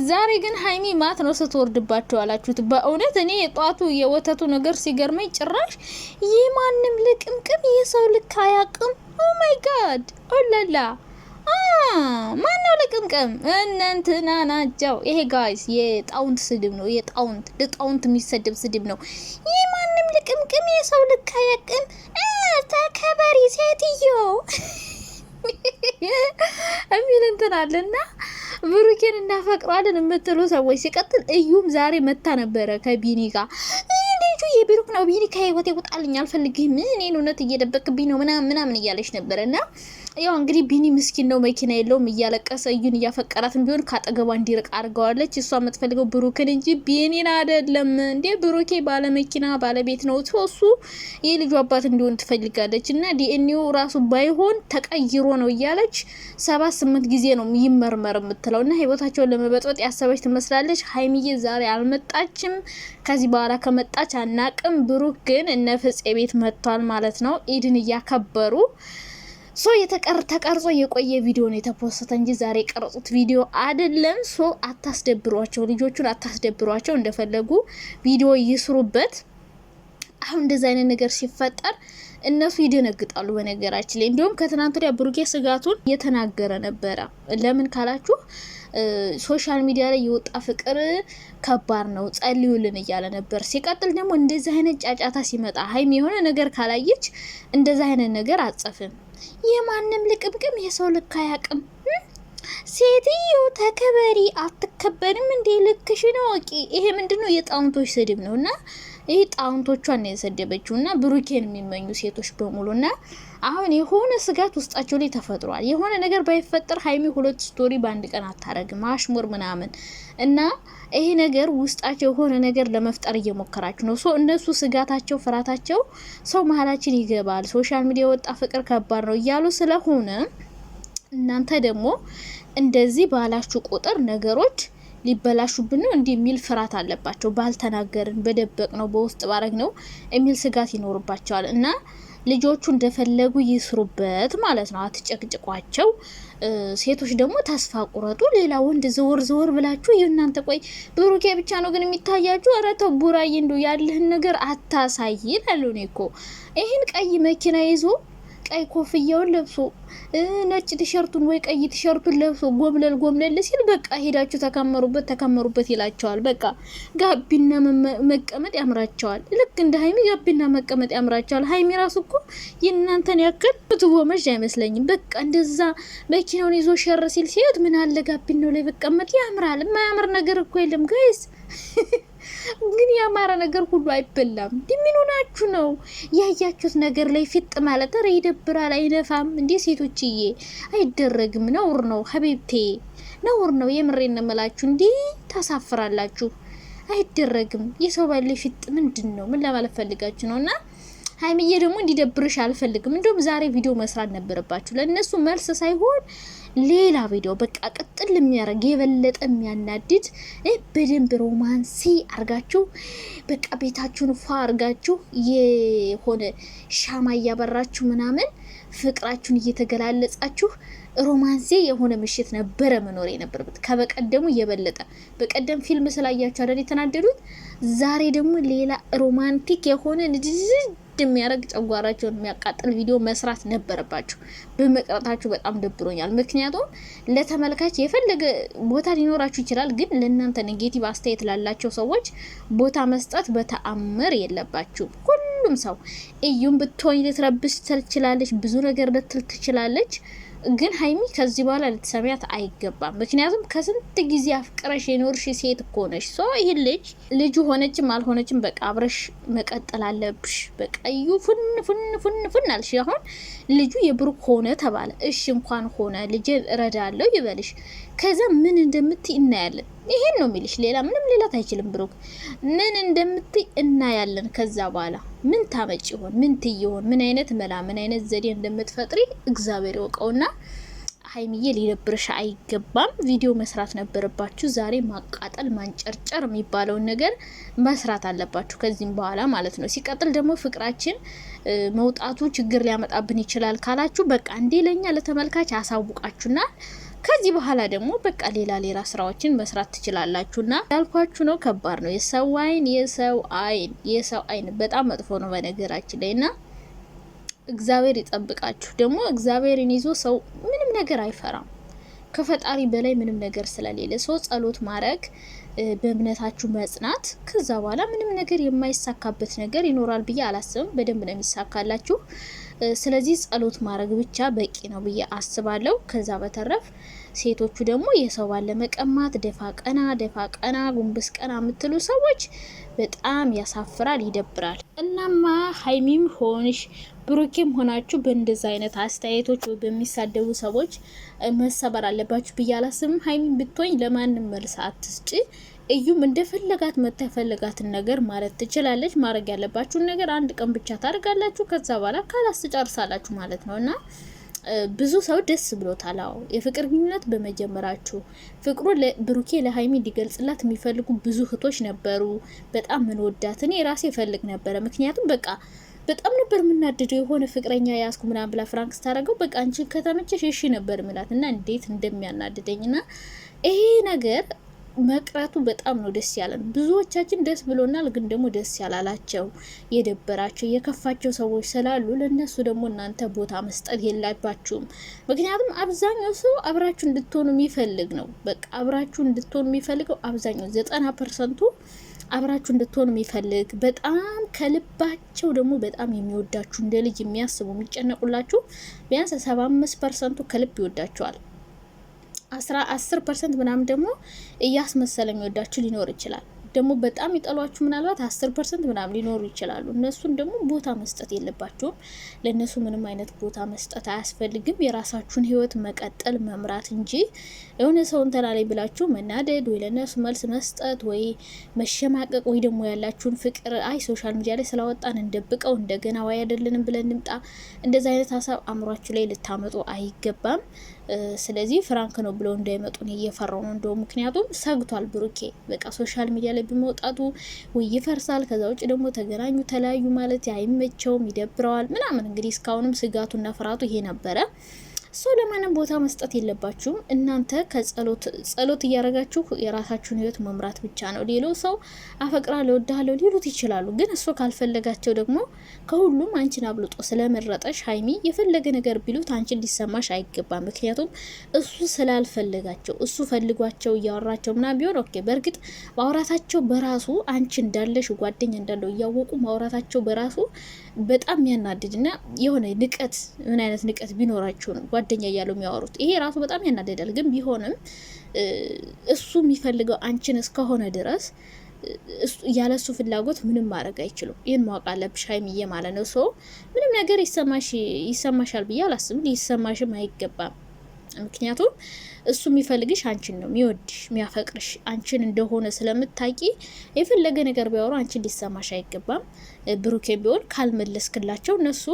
ዛሬ ግን ሃይሚ ማት ነው ስትወርድባቸው አላችሁት። በእውነት እኔ የጧቱ የወተቱ ነገር ሲገርመኝ ጭራሽ የማንም ልቅምቅም የሰው ልክ አያቅም። ኦ ማይ ጋድ ኦላላ ማነው ልቅምቅም? እናንተና ናቸው። ይሄ ጋይስ የጣውንት ስድብ ነው። ለጣውንት የሚሰድብ ስድብ ነው። የማንም ልቅምቅም የሰው ልክ አያቅም። ተከበሪ ሴትዮ እሚል እንትን አለና ብሩኬን እናፈቅራለን የምትሉ ሰዎች ሲቀጥል እዩም ዛሬ መታ ነበረ ከቢኒ ጋር ልጁ የብሩክ ነው ቢኒ ከህይወቴ ውጣልኝ አልፈልግህም እኔን እውነት እየደበቅብኝ ነው ምናምን እያለች ነበረና ያው እንግዲህ ቢኒ ምስኪን ነው መኪና የለውም እያለቀሰ እዩን እያፈቀራትም ቢሆን ካጠገቧ እንዲርቅ አድርገዋለች። እሷ የምትፈልገው ብሩክን እንጂ ቢኒን አይደለም። እንዴ ብሩኬ ባለ መኪና ባለቤት ነው። እሱ የልጁ አባት እንዲሆን ትፈልጋለች እና ዲኤንኤው ራሱ ባይሆን ተቀይሮ ነው እያለች 7-8 ጊዜ ነው ይመርመር የምትለው እና ህይወታቸውን ለመበጥበጥ ያሰበች ትመስላለች። ሃይሚዬ ዛሬ አልመጣችም። ከዚህ በኋላ ከመጣች አናቅም። ብሩክ ግን እነ ፍፄ ቤት መጥቷል ማለት ነው። ኢድን እያከበሩ ሶ ተቀርጾ የቆየ ቪዲዮ ነው የተፖስተ እንጂ ዛሬ የቀረጹት ቪዲዮ አይደለም። ሶ አታስደብሯቸው፣ ልጆቹን አታስደብሯቸው፣ እንደፈለጉ ቪዲዮ ይስሩበት። አሁን እንደዛ አይነት ነገር ሲፈጠር እነሱ ይደነግጣሉ። በነገራችን ላይ እንዲሁም ከትናንት ወዲያ ብሩኬ ስጋቱን እየተናገረ ነበረ። ለምን ካላችሁ ሶሻል ሚዲያ ላይ የወጣ ፍቅር ከባድ ነው ጸልዩልን እያለ ነበር። ሲቀጥል ደግሞ እንደዚህ አይነት ጫጫታ ሲመጣ ሃይሚ የሆነ ነገር ካላየች እንደዚህ አይነት ነገር አጽፍም። የማንም ልቅምቅም የሰው ልክ አያቅም። ሴትዮ ተከበሪ። አትከበሪም እንዴ? ልክሽን ወቂ። ይሄ ምንድነው? የጣውንቶች ስድብ ነውና ይሄ ጣውንቶቿን ነው የሰደበችውና ብሩኬን የሚመኙ ሴቶች በሙሉና አሁን የሆነ ስጋት ውስጣቸው ላይ ተፈጥሯል። የሆነ ነገር ባይፈጠር ሃይሚ 2 ስቶሪ በአንድ ቀን አታረግም አሽሙር ምናምን እና ይሄ ነገር ውስጣቸው የሆነ ነገር ለመፍጠር እየሞከራችሁ ነው። እነሱ ስጋታቸው ፍራታቸው ሰው መሀላችን ይገባል፣ ሶሻል ሚዲያ ወጣ ፍቅር ከባድ ነው እያሉ ስለሆነ እናንተ ደግሞ እንደዚህ ባላችሁ ቁጥር ነገሮች ሊበላሹብን ነው እንዲህ የሚል ፍራት አለባቸው። ባልተናገርን በደበቅ ነው በውስጥ ባረግ ነው የሚል ስጋት ይኖርባቸዋል እና ልጆቹ እንደፈለጉ ይስሩበት ማለት ነው። አትጨቅጭቋቸው። ሴቶች ደግሞ ተስፋ ቁረጡ። ሌላ ወንድ ዘወር ብላችሁ እናንተ ቆይ ብሩኬ ብቻ ነው ግን የሚታያችሁ? ኧረ ተው ቡራዬ እንደው ያለህን ነገር አታሳይ እላለሁ እኔ እኮ። ይሄን ቀይ መኪና ይዞ ቀይ ኮፍያውን ለብሶ ነጭ ቲሸርቱን ወይ ቀይ ቲሸርቱን ለብሶ ጎምለል ሲል በቃ ሄዳችሁ ተከመሩበት ይላቸዋል። በቃ ጋቢና መቀመጥ ያምራቸዋል። ልክ እንደ ሃይሚ ጋቢና መቀመጥ ያምራቸዋል። ሃይሚ ራሱ እኮ የእናንተን ያክል ብትወመሽ አይመስለኝም። በቃ እንደዛ መኪናውን ይዞ ሸር ሲል ሲሄድ ምን አለ ጋቢናው ላይ በቀመጥ ያምራል። የማያምር ነገር እኮ የለም ጋይስ። ግን ያማረ ነገር ሁሉ አይበላም። ምን ሆናችሁ ነው? ያያችሁት ነገር ላይ ፊጥ ማለት ኧረ ይደብራል። አይነፋም እንዴ ሴቶችዬ? አይደረግም። ነውር ነው ሀቢብቴ፣ ነውር ነው። የምሬን ነው የምላችሁ። እንዴ ታሳፍራላችሁ። አይደረግም። የሰው ባለ ፊጥ ምንድን ነው? ምን ለማለት ፈልጋችሁ ነውና ሃይሚዬ ደግሞ እንዲደብርሽ አልፈልግም። እንደውም ዛሬ ቪዲዮ መስራት ነበረባችሁ። ለነሱ መልስ ሳይሆን ሌላ ቪዲዮ በቃ ቅጥል የሚያረግ የበለጠ የሚያናድድ በደንብ ሮማንሲ አርጋችሁ በቃ ቤታችሁን ፏ አርጋችሁ የሆነ ሻማ እያበራችሁ ምናምን ፍቅራችሁን እየተገላለጻችሁ ሮማንሲ የሆነ ምሽት ነበረ መኖር የነበረበት ከበቀደሙ የበለጠ። በቀደም ፊልም ስላያችሁ አይደል የተናደዱት? ዛሬ ደግሞ ሌላ ሮማንቲክ የሆነ የሚያረግ ጨጓራቸውን የሚያቃጥል ቪዲዮ መስራት ነበረባችሁ። በመቅረታችሁ በጣም ደብሮኛል። ምክንያቱም ለተመልካች የፈለገ ቦታ ሊኖራችሁ ይችላል፣ ግን ለእናንተ ኔጌቲቭ አስተያየት ላላቸው ሰዎች ቦታ መስጠት በተአምር የለባችሁ። ሁሉም ሰው እዩም ብትሆኝ ልትረብሽ ትችላለች፣ ብዙ ነገር ልትል ትችላለች። ግን ሃይሚ ከዚህ በኋላ ልትሰሚያት አይገባም። ምክንያቱም ከስንት ጊዜ አፍቅረሽ የኖርሽ ሴት እኮ ነሽ። ይሄን ልጁ ሆነችም አልሆነችም በቃ አብረሽ መቀጠል አለብሽ። በቃ እዩ ፉን አልሽ። አሁን ልጁ የብሩክ ሆነ ተባለ። እሺ እንኳን ሆነ ልጅ እረዳለሁ ይበልሽ። ከዛ ምን እንደምትይ እናያለን። ይሄን ነው የሚልሽ። ሌላ ምንም ሌላት አይችልም። ብሩክ ምን እንደምትይ እናያለን። ከዛ በኋላ ምን ታመጭ ይሆን? ምን ትይሆን? ምን አይነት መላ ምን አይነት ዘዴ እንደምትፈጥሪ እግዚአብሔር ይወቀውና ሃይሚዬ ሊደብርሽ አይገባም። ቪዲዮ መስራት ነበረባችሁ ዛሬ። ማቃጠል ማንጨርጨር የሚባለውን ነገር መስራት አለባችሁ ከዚህም በኋላ ማለት ነው። ሲቀጥል ደግሞ ፍቅራችን መውጣቱ ችግር ሊያመጣብን ይችላል ካላችሁ በቃ እንዴ ለኛ ለተመልካች አሳውቃችሁና ከዚህ በኋላ ደግሞ በቃ ሌላ ስራዎችን መስራት ትችላላችሁና ያልኳችሁ ነው። ከባድ ነው። የሰው አይን በጣም መጥፎ ነው በነገራችን ላይና እግዚአብሔር ይጠብቃችሁ። ደግሞ እግዚአብሔርን ይዞ ሰው ምንም ነገር አይፈራም። ከፈጣሪ በላይ ምንም ነገር ስለሌለ ሰው ጸሎት ማድረግ፣ በእምነታችሁ መጽናት፣ ከዛ በኋላ ምንም ነገር የማይሳካበት ነገር ይኖራል ብዬ አላስብም። በደንብ ነው የሚሳካላችሁ። ስለዚህ ጸሎት ማድረግ ብቻ በቂ ነው ብዬ አስባለሁ። ከዛ በተረፍ ሴቶቹ ደግሞ የሰው ባለ መቀማት ደፋ ቀና ጉንብስ ቀና የምትሉ ሰዎች በጣም ያሳፍራል፣ ይደብራል። እናማ ሀይሚም ሆንሽ ብሩኬም ሆናችሁ በእንደዛ አይነት አስተያየቶች ወይ በሚሳደቡ ሰዎች መሰበር አለባችሁ ብዬ አላስብም። ሀይሚም ብትሆኝ ለማንም መልስ አትስጪ። እዩም እንደፈለጋት መተፈለጋትን ነገር ማለት ትችላለች። ማድረግ ያለባችሁን ነገር አንድ ቀን ብቻ ታደርጋላችሁ። ከዛ በኋላ ካላስ ጨርሳላችሁ ማለት ነውና ብዙ ሰው ደስ ብሎታል። አዎ የፍቅር ግንኙነት በመጀመራችሁ ፍቅሩ ብሩኬ ለሀይሚ እንዲገልጽላት የሚፈልጉ ብዙ እህቶች ነበሩ። በጣም ምን ወዳት እኔ ራሴ ፈልግ ነበረ። ምክንያቱም በቃ በጣም ነበር የምናደደው። የሆነ ፍቅረኛ ያስኩ ምናምን ብላ ፍራንክ ስታደርገው በቃ አንቺ ከተመቸሽ እሺ ነበር ምላት እና እንዴት እንደሚያናድደኝና ይሄ ነገር መቅረቱ በጣም ነው ደስ ያለን። ብዙዎቻችን ደስ ብሎናል፣ ግን ደግሞ ደስ ያላላቸው የደበራቸው የከፋቸው ሰዎች ስላሉ ለነሱ ደግሞ እናንተ ቦታ መስጠት የለባችሁም። ምክንያቱም አብዛኛው ሰው አብራችሁ እንድትሆኑ የሚፈልግ ነው። በቃ አብራችሁ እንድትሆኑ የሚፈልገው አብዛኛው 90% አብራችሁ እንድትሆኑ የሚፈልግ በጣም ከልባቸው ደግሞ በጣም የሚወዳችሁ እንደ ልጅ የሚያስቡ የሚጨነቁላችሁ ቢያንስ 75% ከልብ ይወዳቸዋል። 10% ምናምን ደግሞ እያስመሰለ የሚወዳችሁ ሊኖር ይችላል። ደግሞ በጣም ይጠሏችሁ ምናልባት 10% ምናምን ሊኖሩ ይችላሉ። እነሱን ደግሞ ቦታ መስጠት የለባችሁም። ለነሱ ምንም አይነት ቦታ መስጠት አያስፈልግም። የራሳችሁን ህይወት መቀጠል መምራት እንጂ የሆነ ሰውን ተላላይ ብላችሁ መናደድ ወይ ለነሱ መልስ መስጠት ወይ መሸማቀቅ ወይ ደግሞ ያላችሁን ፍቅር ሶሻል ሚዲያ ላይ ስላወጣን እንደብቀው እንደገና ወይ አይደለንም ብለን እንምጣ። እንደዛ አይነት ሀሳብ አእምሯችሁ ላይ ልታመጡ አይገባም። ስለዚህ ፍራንክ ነው ብለው እንዳይመጡ ነው እየፈራው ነው እንደው። ምክንያቱም ሰግቷል ብሩኬ በቃ ሶሻል ሚዲያ ላይ በመውጣቱ ወይ ይፈርሳል። ከዛ ውጭ ደግሞ ተገናኙ ተለያዩ ማለት አይመቸውም፣ ይደብረዋል ምናምን። እንግዲህ እስካሁንም ስጋቱና ፍርሃቱ ይሄ ነበረ። ሰው ለማንም ቦታ መስጠት የለባችሁም። እናንተ ጸሎት እያረጋችሁ የራሳችሁን ህይወት መምራት ብቻ ነው። ሌላው ሰው አፈቅራለሁ እወድሃለሁ ሊሉት ይችላሉ። ግን እሱ ካልፈለጋቸው ደግሞ ከሁሉም አንቺን አብልጦ ስለመረጠሽ ሀይሚ የፈለገ ነገር ቢሉት አንቺን ሊሰማሽ አይገባም። ምክንያቱም እሱ ስላልፈለጋቸው፣ እሱ ፈልጓቸው እያወራቸው ምናምን ቢሆን ኦኬ። በእርግጥ ማውራታቸው በራሱ አንቺ እንዳለሽ ጓደኛ እንዳለው እያወቁ ማውራታቸው በራሱ በጣም ያናድድና የሆነ ንቀት፣ ምን አይነት ንቀት ቢኖራቸው ነው ጓደኛ እያሉ የሚያወሩት? ይሄ ራሱ በጣም ያናደዳል። ግን ቢሆንም እሱ የሚፈልገው አንቺን እስከሆነ ድረስ ያለሱ ፍላጎት ምንም ማድረግ አይችሉም። ይህን ማወቅ አለብሽ ሀይሚዬ ማለት ነው። ሰው ምንም ነገር ይሰማሻል ብዬ አላስብም። ሊሰማሽም አይገባም። ምክንያቱም እሱ የሚፈልግሽ አንቺን ነው፣ የሚወድሽ የሚያፈቅርሽ አንቺን እንደሆነ ስለምታቂ የፈለገ ነገር ቢያወሩ አንቺን ሊሰማሽ አይገባም። ብሩኬ ቢሆን ካልመለስክላቸው እነሱ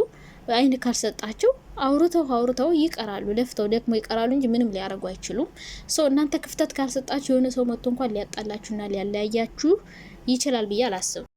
አይን ካልሰጣቸው አውርተው ይቀራሉ። ለፍተው ደክሞ ይቀራሉ እንጂ ምንም ሊያደርጉ አይችሉም። እናንተ ክፍተት ካልሰጣችሁ የሆነ ሰው መጥቶ እንኳን ሊያጣላችሁና ሊያለያያችሁ ይችላል ብዬ አላስብም።